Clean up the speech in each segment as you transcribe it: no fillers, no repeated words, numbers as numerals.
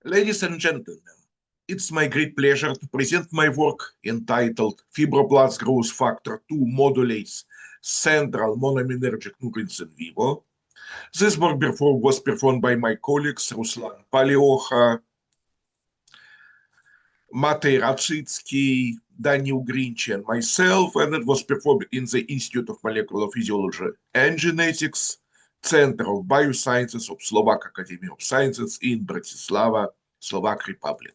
Ladies and gentlemen, it's my great pleasure to present my work entitled Fibroblast Growth Factor 2 Modulates Central Monoaminergic Neurons in Vivo. This work was performed by my colleagues Ruslan Paliokha, Matej Racitsky, Daniel Grinch, and myself, and it was performed in the Institute of Molecular Physiology and Genetics, Center of Biosciences of Slovak Academy of Sciences in Bratislava, Slovak Republic.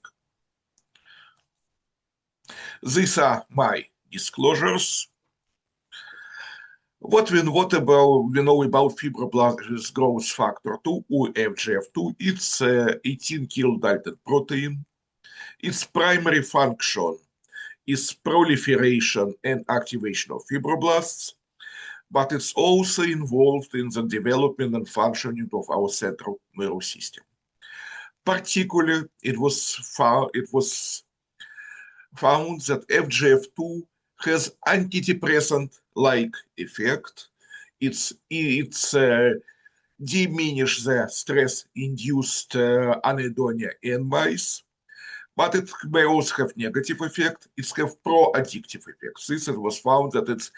These are my disclosures. What we know about fibroblast growth factor 2 or FGF2, it's 18 kilodalton protein. Its primary function is proliferation and activation of fibroblasts, but it's also involved in the development and functioning of our central nervous system. Particularly, it was found that FGF2 has antidepressant-like effect. It's diminish the stress-induced anhedonia in mice, but it may also have negative effect. It have pro-addictive effects. This it was found that it's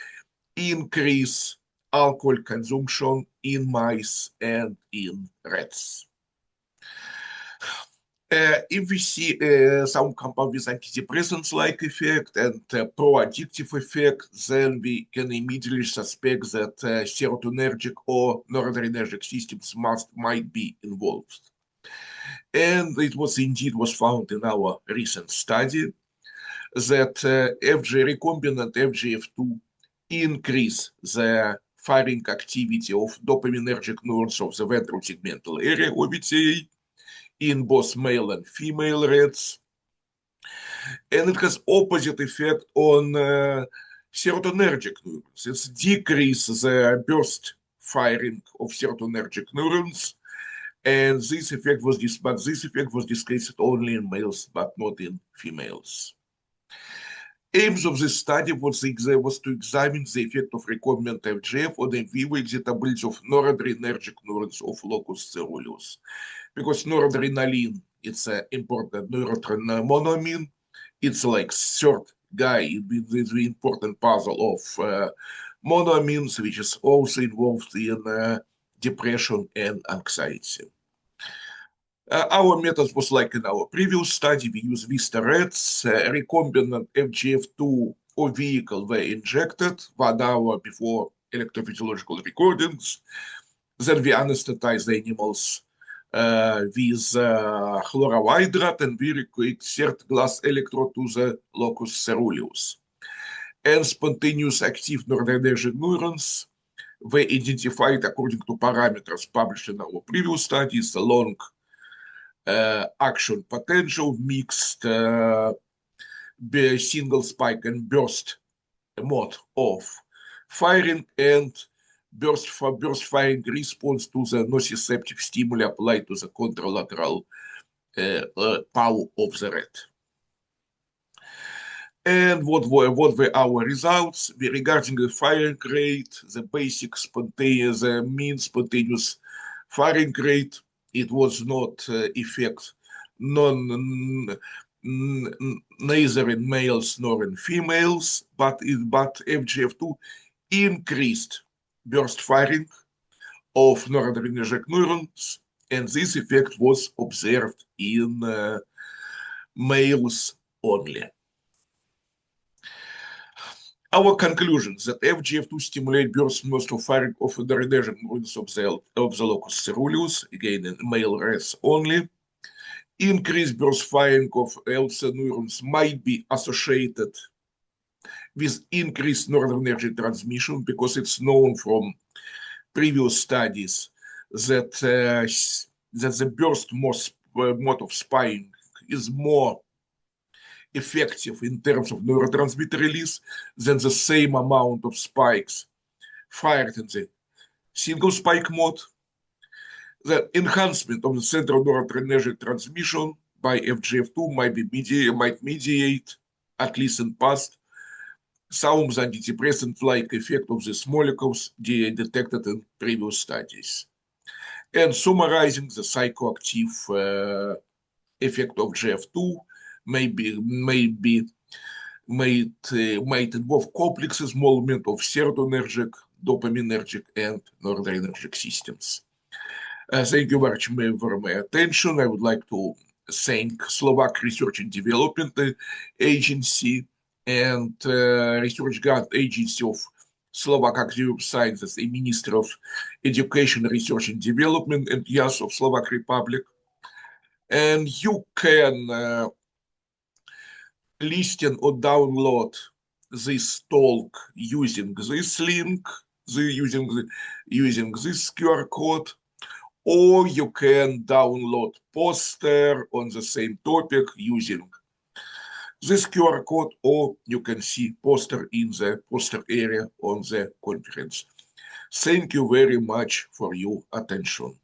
increase alcohol consumption in mice and in rats. If we see some compound with antidepressants-like effect and pro-addictive effect, then we can immediately suspect that serotonergic or noradrenergic systems might be involved. And it was indeed found in our recent study that recombinant FGF2 increase the firing activity of dopaminergic neurons of the ventral tegmental area of VTA in both male and female rats. And it has opposite effect on serotonergic neurons. It decreases the burst firing of serotonergic neurons. And this effect was discussed only in males, but not in females. Aims of this study was to examine the effect of recombinant FGF on the in vivo excitability of noradrenergic neurons of locus coeruleus. Because noradrenaline, it's an important neurotransmitter monoamine. It's like third guy with the important puzzle of monoamines, which is also involved in depression and anxiety. Our method was like in our previous study. We use Vista rats, recombinant FGF2 or vehicle were injected 1 hour before electrophysiological recordings. Then we anesthetize the animals with chlorohydrate, and we insert glass electrode to the locus coeruleus. And spontaneous active noradrenergic neurons were identified according to parameters published in our previous studies: the long action potential, mixed single spike and burst mode of firing, and burst firing response to the nociceptive stimuli applied to the contralateral paw of the rat. And what were our results? Regarding the firing rate, the basic spontaneous, mean spontaneous firing rate, it was not effect neither in males nor in females, but FGF2 increased burst firing of noradrenergic neurons, and this effect was observed in males only. Our conclusions that FGF2 stimulate burst most of firing of noradrenergic neurons of the locus coeruleus, again in male rats only. Increased burst firing of LC neurons might be associated with increased noradrenergic transmission, because it's known from previous studies that the burst mode of spying is more effective in terms of neurotransmitter release than the same amount of spikes fired in the single spike mode. The enhancement of the central noradrenergic transmission by FGF2 might mediate, at least in past, some of the antidepressant-like effect of these molecules detected in previous studies. And summarizing the psychoactive effect of GF2 might involve complexes movement of serotonergic, dopaminergic, and noradrenergic systems. Thank you very much for my attention. I would like to thank Slovak Research and Development Agency and Research Grant Agency of Slovak Academy of Sciences, a Minister of Education, Research and Development, and YAS of Slovak Republic. And you can listen or download this talk using this link, using this QR code, or you can download poster on the same topic using this QR code, or you can see poster in the poster area on the conference. Thank you very much for your attention.